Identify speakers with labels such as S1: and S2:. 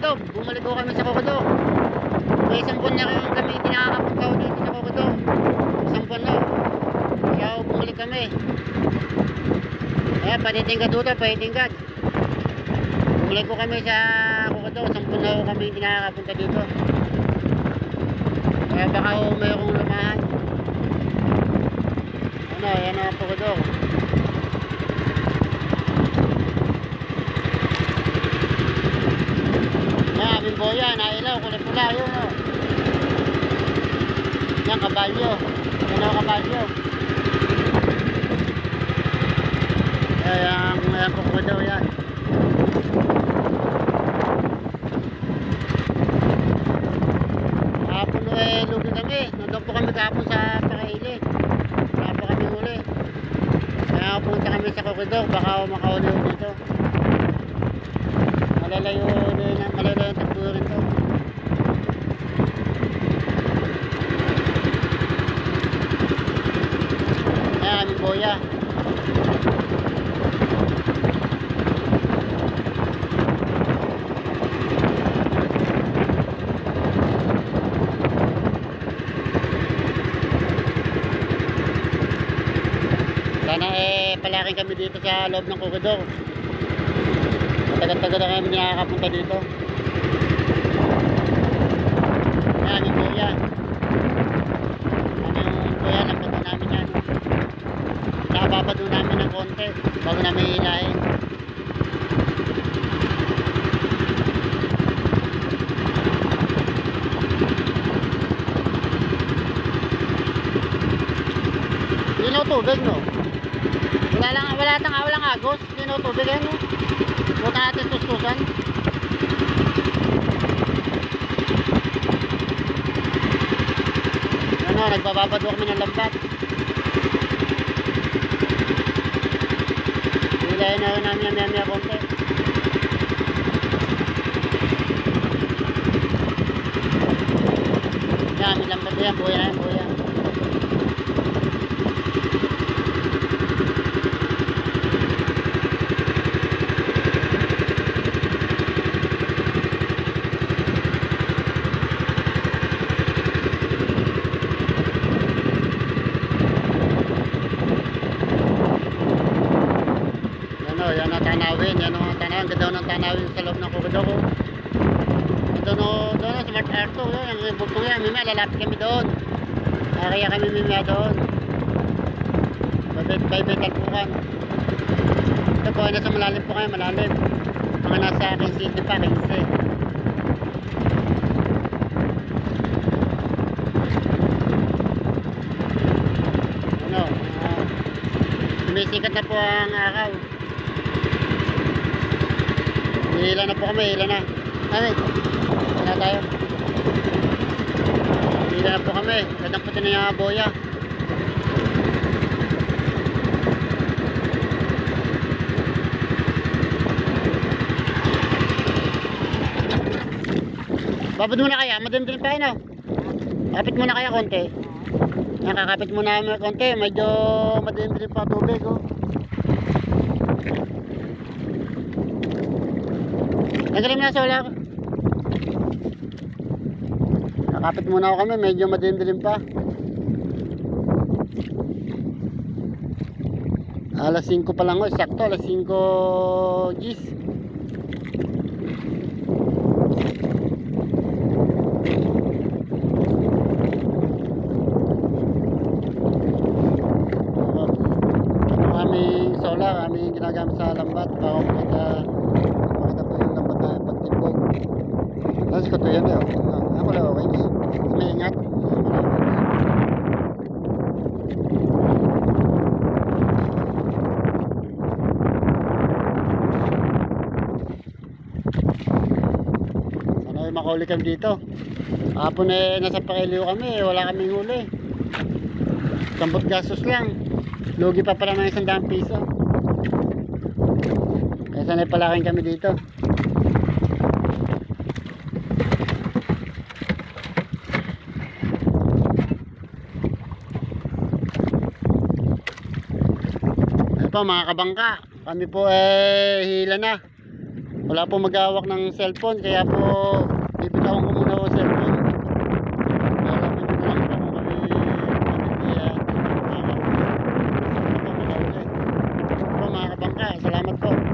S1: Kokodog. Bumalik ko kami sa Kokodog. May isang buwan na rin kami hindi nakakapunta ko dito sa Kokodog. Isang buwan na. Kaya bumalik kami. Kaya patitingkad dito, patitingkad. Bumalik ko kami sa Kokodog. Isang buwan na kami hindi nakakapunta dito. Kaya baka mayroong lumahan. Ano, yan ang Kokodog. Aming boya, nailaw, kulay pula yun o. Yan, kabalyo. Yan o, kabalyo. Ayan, Kokodog yan. Kahapon lugi kami. Nandun po kami kahapon sa Pakaili. Wala pa kami huli. Kaya punta kami sa Kokodog, baka makahuli dito. Malalayo yung takbo rin to. Ayan, aming boya. Sana palaking kami dito sa loob ng Kokodog. Tagal-tagal na kami nakakapunta dito. Ayan, aming boya. Aming boya, lambat na namin yan. Nakababad doon namin ng konti bago namin hilahin. Linaw tubig, no? Walang agos. Linaw tubig, yan, no? Buta natin tustusan. Ano, nagbababad kami ng lambat. Hilahin na namin ang maya konti. Yan, may lambat yan. Buya na yan, buya. Yan ang tanawin, yan ang tanawin. Ganda ng tanawin sa loob ng Kokodog. Doon sa Smart Art to, yung bugtong yan, mimaya lalapit kami doon. Kaya kami mimaya doon. Bay talpukan. Ito po, nasa malalim po kayo, malalim. Mga nasa 15 pa, 15. Ano, sumisikat na po ang araw. Hila na po kami, hila na. Ay, hila tayo. Hila na po kami. Gandang puti na yung boya. Babad muna kaya, madimdim pa yun, oh. Kapit muna kaya konti. Nakakapit muna namin konti. Medyo madimdim pa tubig, oh. Nagalim na solar. Nakapit muna ako kami, medyo madilim-dilim pa. Alas 5 pa lang, sakto, alas 5 gis. Ito aming solar, aming ginagamit sa lambat para makita po yung lambat na pagtibog. Tapos ko to yan, ako lang okay. May ingat. Sana ay makahuli kami dito. Hapon nasa Pakiliw kami, wala kaming huli. Sambot gastos lang. Lugi pa pala ng 100 piso. Kaya sana ay palaking kami dito. Ano po mga kabangka, kami po hila na. Wala po mag-aawak ng cellphone, kaya po bibitawan ko muna po cellphone. Alamin nyo na lang po kung kami magiging makakahuli. Po mga kabangka, salamat po.